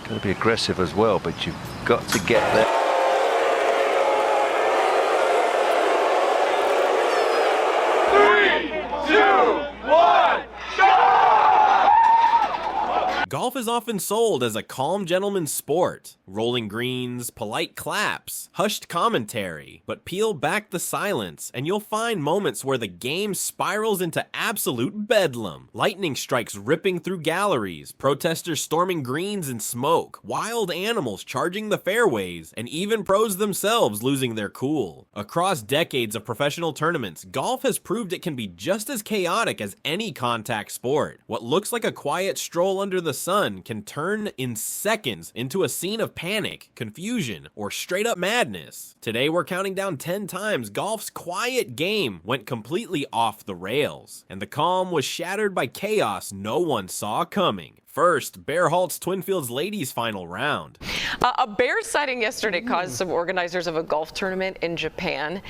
Got to be aggressive as well, but you've got to get there. Golf is often sold as a calm gentleman's sport. Rolling greens, polite claps, hushed commentary. But peel back the silence, and you'll find moments where the game spirals into absolute bedlam. Lightning strikes ripping through galleries, protesters storming greens in smoke, wild animals charging the fairways, and even pros themselves losing their cool. Across decades of professional tournaments, golf has proved it can be just as chaotic as any contact sport. What looks like a quiet stroll under the sun can turn in seconds into a scene of panic, confusion, or straight up madness. Today we're counting down 10 times golf's quiet game went completely off the rails, and the calm was shattered by chaos no one saw coming. First, Bear halts Twin Fields ladies final round. A bear sighting yesterday caused some organizers of a golf tournament in Japan.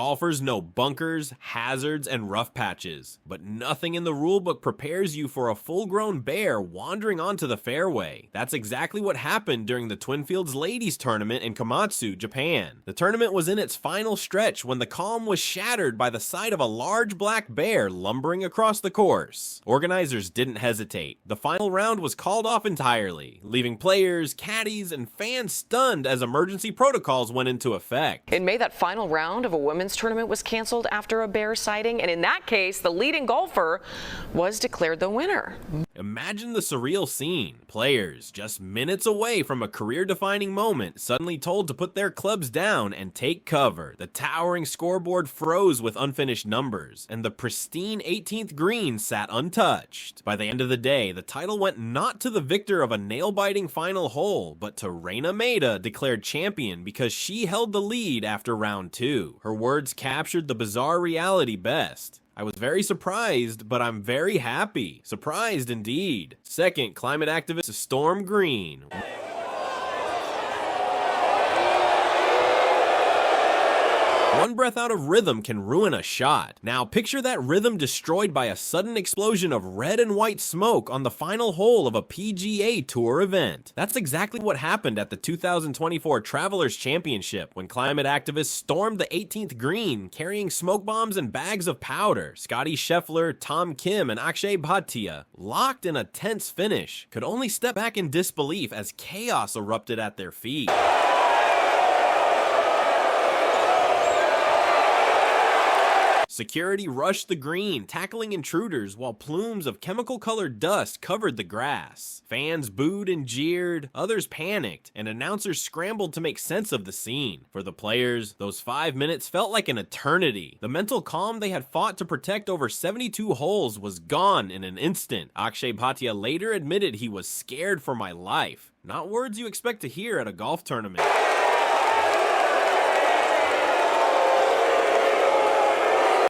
Golfers know bunkers, hazards, and rough patches, but nothing in the rulebook prepares you for a full-grown bear wandering onto the fairway. That's exactly what happened during the Twin Fields ladies tournament in Komatsu, Japan. The tournament was in its final stretch when the calm was shattered by the sight of a large black bear lumbering across the course. Organizers didn't hesitate. The final round was called off entirely, leaving players, caddies, and fans stunned as emergency protocols went into effect. In May, that final round of a women's tournament was canceled after a bear sighting, and in that case, the leading golfer was declared the winner. Imagine the surreal scene. Players, just minutes away from a career-defining moment, suddenly told to put their clubs down and take cover. The towering scoreboard froze with unfinished numbers, and the pristine 18th green sat untouched. By the end of the day, the title went not to the victor of a nail-biting final hole, but to Reina Maida, declared champion because she held the lead after round 2. Her words captured the bizarre reality best. I was very surprised, but I'm very happy. Surprised indeed. Second, climate activist Storm Green. One breath out of rhythm can ruin a shot. Now picture that rhythm destroyed by a sudden explosion of red and white smoke on the final hole of a PGA Tour event. That's exactly what happened at the 2024 Travelers Championship when climate activists stormed the 18th green carrying smoke bombs and bags of powder. Scotty Scheffler, Tom Kim, and Akshay Bhatia, locked in a tense finish, could only step back in disbelief as chaos erupted at their feet. Security rushed the green, tackling intruders while plumes of chemical-colored dust covered the grass. Fans booed and jeered, others panicked, and announcers scrambled to make sense of the scene. For the players, those 5 minutes felt like an eternity. The mental calm they had fought to protect over 72 holes was gone in an instant. Akshay Bhatia later admitted he was scared for my life. Not words you expect to hear at a golf tournament.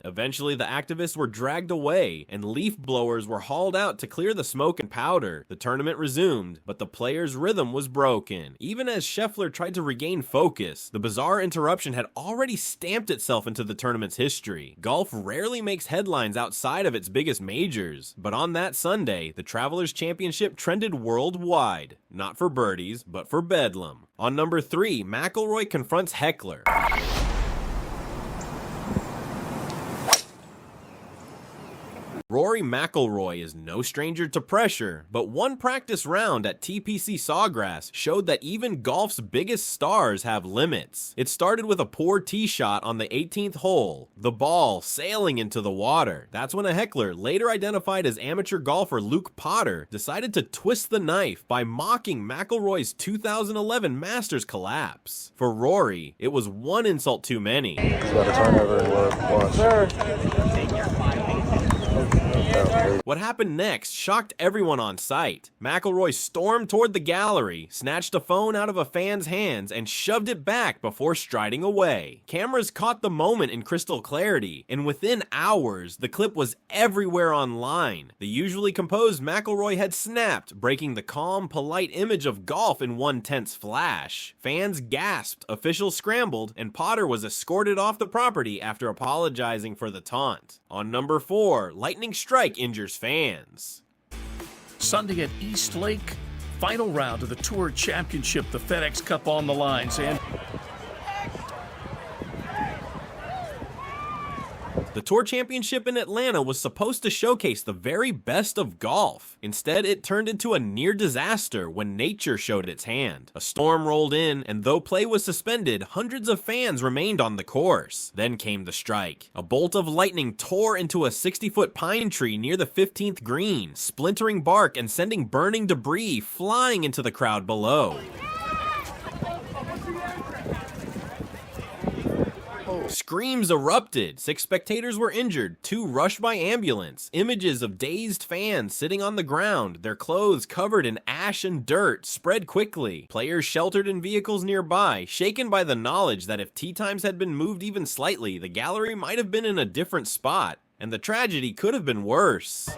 Eventually, the activists were dragged away, and leaf blowers were hauled out to clear the smoke and powder. The tournament resumed, but the players' rhythm was broken. Even as Scheffler tried to regain focus, the bizarre interruption had already stamped itself into the tournament's history. Golf rarely makes headlines outside of its biggest majors, but on that Sunday, the Travelers Championship trended worldwide. Not for birdies, but for bedlam. On number 3, McIlroy confronts Heckler. Rory McIlroy is no stranger to pressure, but one practice round at TPC Sawgrass showed that even golf's biggest stars have limits. It started with a poor tee shot on the 18th hole, the ball sailing into the water. That's when a heckler, later identified as amateur golfer Luke Potter, decided to twist the knife by mocking McIlroy's 2011 Masters collapse. For Rory, it was one insult too many. He's got a turnover once. What happened next shocked everyone on site. McIlroy stormed toward the gallery, snatched a phone out of a fan's hands, and shoved it back before striding away. Cameras caught the moment in crystal clarity, and within hours, the clip was everywhere online. The usually composed McIlroy had snapped, breaking the calm, polite image of golf in one tense flash. Fans gasped, officials scrambled, and Potter was escorted off the property after apologizing for the taunt. On number 4, lightning strike injures fans. Sunday at East Lake, final round of the Tour Championship, the FedEx Cup on the lines, and The Tour Championship in Atlanta was supposed to showcase the very best of golf. Instead, it turned into a near disaster when nature showed its hand. A storm rolled in, and though play was suspended, hundreds of fans remained on the course. Then came the strike. A bolt of lightning tore into a 60-foot pine tree near the 15th green, splintering bark and sending burning debris flying into the crowd below. Screams erupted. 6 spectators were injured, 2 rushed by ambulance. Images of dazed fans sitting on the ground, their clothes covered in ash and dirt, spread quickly. Players sheltered in vehicles nearby, shaken by the knowledge that if tee times had been moved even slightly, the gallery might have been in a different spot, and the tragedy could have been worse.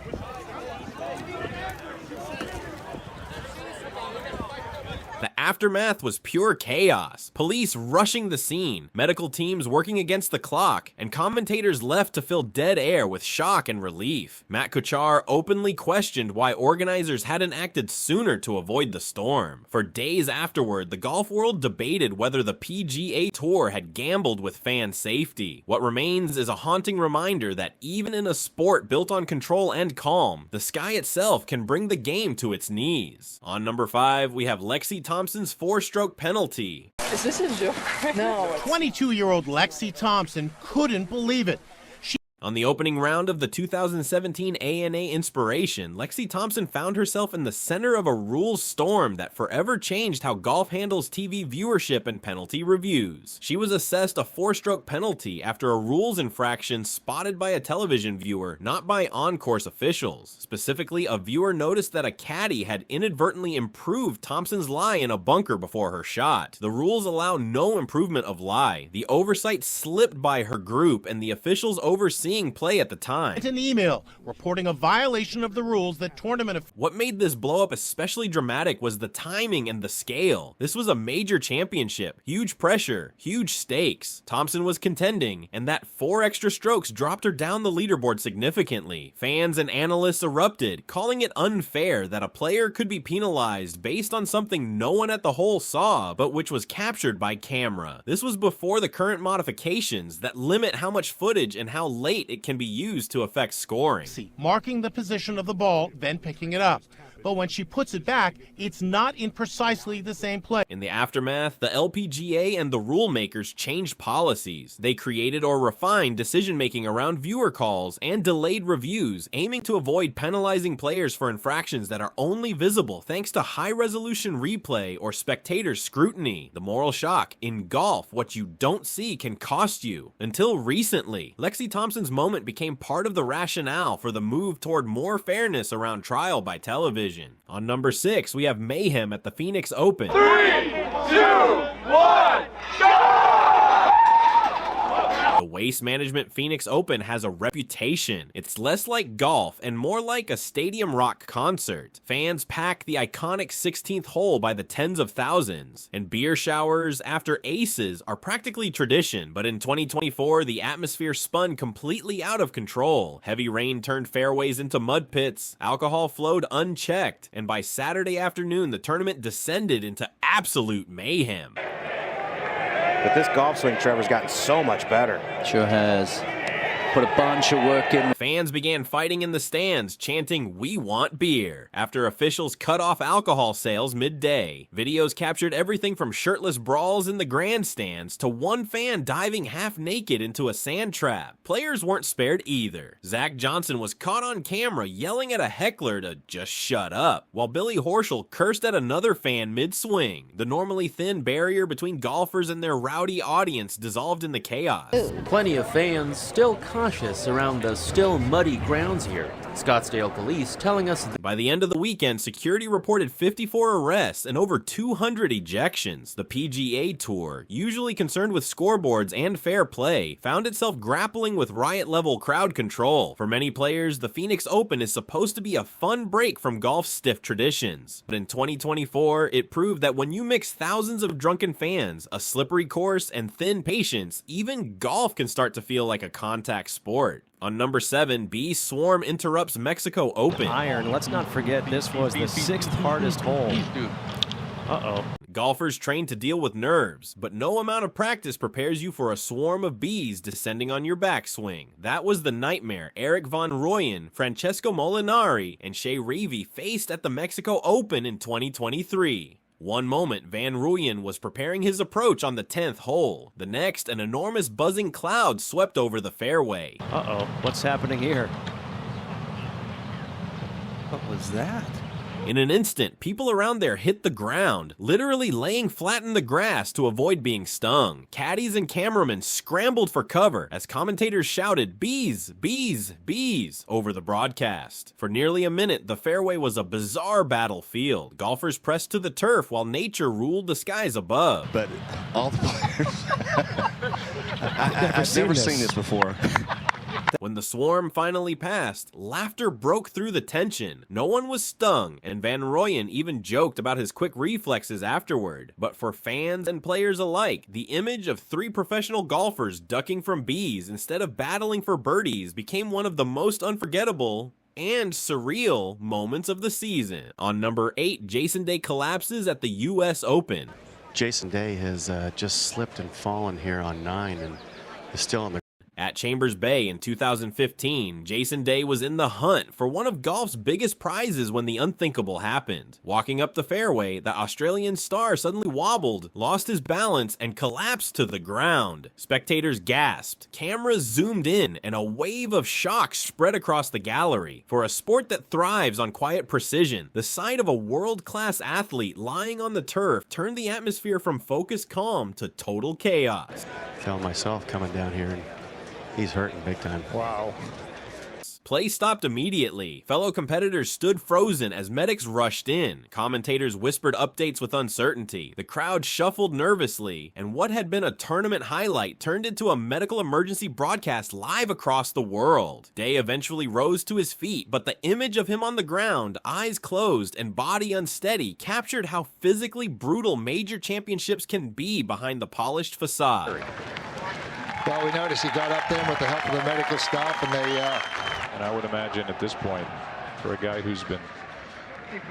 The aftermath was pure chaos. Police rushing the scene, medical teams working against the clock, and commentators left to fill dead air with shock and relief. Matt Kuchar openly questioned why organizers hadn't acted sooner to avoid the storm. For days afterward, the golf world debated whether the PGA Tour had gambled with fan safety. What remains is a haunting reminder that even in a sport built on control and calm, the sky itself can bring the game to its knees. On number 5, we have Lexi Thompson's 4-stroke penalty. Is this a joke? No. 22-year-old Lexi Thompson couldn't believe it. On the opening round of the 2017 ANA Inspiration, Lexi Thompson found herself in the center of a rules storm that forever changed how golf handles TV viewership and penalty reviews. She was assessed a 4-stroke penalty after a rules infraction spotted by a television viewer, not by on-course officials. Specifically, a viewer noticed that a caddy had inadvertently improved Thompson's lie in a bunker before her shot. The rules allow no improvement of lie. The oversight slipped by her group, and the officials overseeing play at the time. An email reporting a violation of the rules that tournament. What made this blow up especially dramatic was the timing and the scale. This was a major championship, huge pressure, huge stakes. Thompson was contending, and that 4 extra strokes dropped her down the leaderboard significantly. Fans and analysts erupted, calling it unfair that a player could be penalized based on something no one at the hole saw, but which was captured by camera. This was before the current modifications that limit how much footage and how late it can be used to affect scoring. Marking the position of the ball, then picking it up. But when she puts it back, it's not in precisely the same place. In the aftermath, the LPGA and the rule makers changed policies. They created or refined decision-making around viewer calls and delayed reviews, aiming to avoid penalizing players for infractions that are only visible thanks to high-resolution replay or spectator scrutiny. The moral shock: in golf, what you don't see can cost you. Until recently, Lexi Thompson's moment became part of the rationale for the move toward more fairness around trial by television. On number 6, we have mayhem at the Phoenix Open. 3, 2, 1, go! The Waste Management Phoenix Open has a reputation. It's less like golf and more like a stadium rock concert. Fans pack the iconic 16th hole by the tens of thousands, and beer showers after aces are practically tradition, but in 2024, the atmosphere spun completely out of control. Heavy rain turned fairways into mud pits, alcohol flowed unchecked, and by Saturday afternoon, the tournament descended into absolute mayhem. But this golf swing, Trevor's gotten so much better. Sure has. Put a bunch of work in. Fans began fighting in the stands, chanting, "We want beer," after officials cut off alcohol sales midday. Videos captured everything from shirtless brawls in the grandstands to one fan diving half naked into a sand trap. Players weren't spared either. Zach Johnson was caught on camera yelling at a heckler to just shut up, while Billy Horschel cursed at another fan mid-swing. The normally thin barrier between golfers and their rowdy audience dissolved in the chaos. Plenty of fans still cautious around the still muddy grounds here. Scottsdale police telling us that by the end of the weekend, security reported 54 arrests and over 200 ejections. The PGA Tour, usually concerned with scoreboards and fair play, found itself grappling with riot-level crowd control. For many players, the Phoenix Open is supposed to be a fun break from golf's stiff traditions. But in 2024, it proved that when you mix thousands of drunken fans, a slippery course, and thin patience, even golf can start to feel like a contact sport. On number 7, Bee Swarm interrupts Mexico Open. Iron. Let's not forget this was the 6th hardest hole. Uh-oh. Golfers train to deal with nerves, but no amount of practice prepares you for a swarm of bees descending on your backswing. That was the nightmare Eric Van Rooyen, Francesco Molinari, and Shea Reavie faced at the Mexico Open in 2023. One moment, Van Rooyen was preparing his approach on the 10th hole. The next, an enormous buzzing cloud swept over the fairway. Uh-oh. What's happening here? What was that? In an instant, people around there hit the ground, literally laying flat in the grass to avoid being stung. Caddies and cameramen scrambled for cover as commentators shouted, "Bees, bees, bees," over the broadcast. For nearly a minute, the fairway was a bizarre battlefield. Golfers pressed to the turf while nature ruled the skies above. But all the players... I've never seen this before. When the swarm finally passed, laughter broke through the tension. No one was stung, and Van Rooyen even joked about his quick reflexes afterward. But for fans and players alike, the image of 3 professional golfers ducking from bees instead of battling for birdies became one of the most unforgettable and surreal moments of the season. On number 8, Jason Day collapses at the U.S. Open. Jason Day has just slipped and fallen here on 9 and is still on the... At Chambers Bay in 2015, Jason Day was in the hunt for one of golf's biggest prizes when the unthinkable happened. Walking up the fairway, the Australian star suddenly wobbled, lost his balance, and collapsed to the ground. Spectators gasped, cameras zoomed in, and a wave of shock spread across the gallery. For a sport that thrives on quiet precision, the sight of a world-class athlete lying on the turf turned the atmosphere from focused calm to total chaos. I felt myself coming down here and he's hurting big time. Wow. Play stopped immediately. Fellow competitors stood frozen as medics rushed in. Commentators whispered updates with uncertainty. The crowd shuffled nervously, and what had been a tournament highlight turned into a medical emergency broadcast live across the world. Day eventually rose to his feet, but the image of him on the ground, eyes closed and body unsteady, captured how physically brutal major championships can be behind the polished facade. Well, we noticed he got up there with the help of the medical staff, and they... And I would imagine at this point, for a guy who's been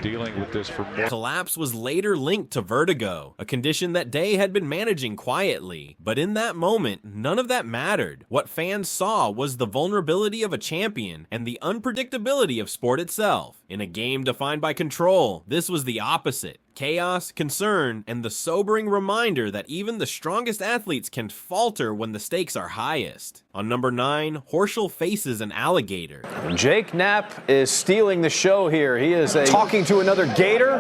dealing with this for more... Collapse was later linked to vertigo, a condition that Day had been managing quietly. But in that moment, none of that mattered. What fans saw was the vulnerability of a champion and the unpredictability of sport itself. In a game defined by control, this was the opposite. Chaos, concern, and the sobering reminder that even the strongest athletes can falter when the stakes are highest. On number 9, Horschel faces an alligator. Jake Knapp is stealing the show here. He is talking to another gator.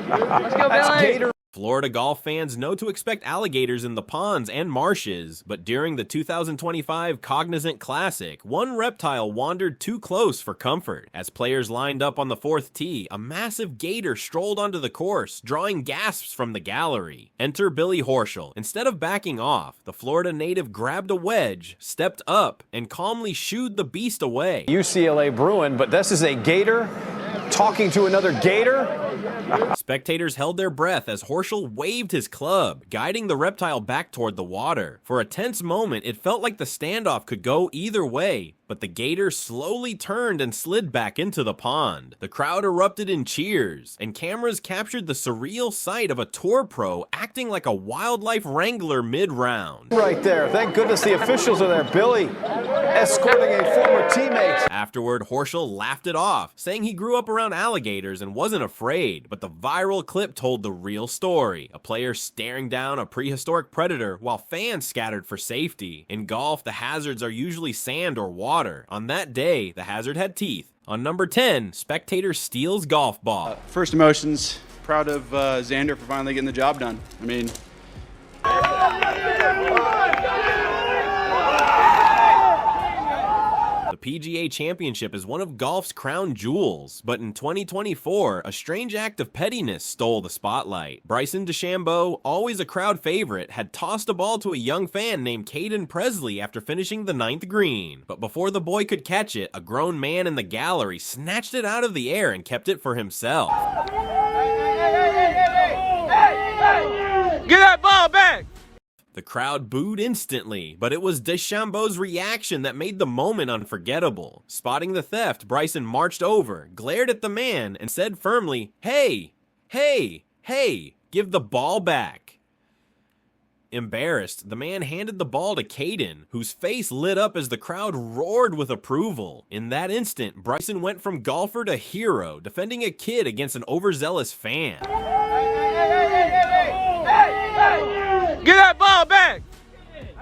Let's go, Billy. Gator. Florida golf fans know to expect alligators in the ponds and marshes, but during the 2025 Cognizant Classic, one reptile wandered too close for comfort. As players lined up on the 4th tee, a massive gator strolled onto the course, drawing gasps from the gallery. Enter Billy Horschel. Instead of backing off, the Florida native grabbed a wedge, stepped up, and calmly shooed the beast away. UCLA Bruin, but this is a gator talking to another gator. Spectators held their breath as Horschel waved his club, guiding the reptile back toward the water. For a tense moment, it felt like the standoff could go either way, but the gator slowly turned and slid back into the pond. The crowd erupted in cheers, and cameras captured the surreal sight of a tour pro acting like a wildlife wrangler mid-round. Right there. Thank goodness the officials are there. Billy escorting a former teammate. Afterward, Horschel laughed it off, saying he grew up around alligators and wasn't afraid, but the viral clip told the real story. A player staring down a prehistoric predator while fans scattered for safety. In golf, the hazards are usually sand or water. On that day, the hazard had teeth. On number 10, Spectator steals golf ball. First emotions, proud of Xander for finally getting the job done. I mean... The PGA Championship is one of golf's crown jewels, but in 2024, a strange act of pettiness stole the spotlight. Bryson DeChambeau, always a crowd favorite, had tossed a ball to a young fan named Caden Presley after finishing the 9th green. But before the boy could catch it, a grown man in the gallery snatched it out of the air and kept it for himself. Get that ball back! The The crowd booed instantly, but it was DeChambeau's reaction that made the moment unforgettable. Spotting the theft, Bryson marched over, glared at the man, and said firmly, "Hey, hey, hey, give the ball back." Embarrassed, the man handed the ball to Caden, whose face lit up as the crowd roared with approval. In that instant, Bryson went from golfer to hero, defending a kid against an overzealous fan. Get that ball back!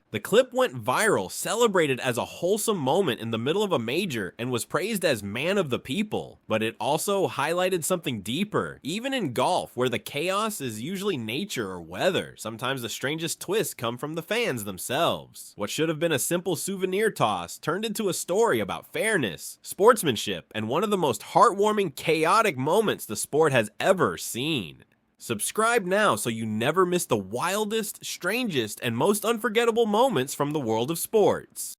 The clip went viral, celebrated as a wholesome moment in the middle of a major, and was praised as man of the people. But it also highlighted something deeper. Even in golf, where the chaos is usually nature or weather, sometimes the strangest twists come from the fans themselves. What should have been a simple souvenir toss turned into a story about fairness, sportsmanship, and one of the most heartwarming, chaotic moments the sport has ever seen. Subscribe now so you never miss the wildest, strangest, and most unforgettable moments from the world of sports.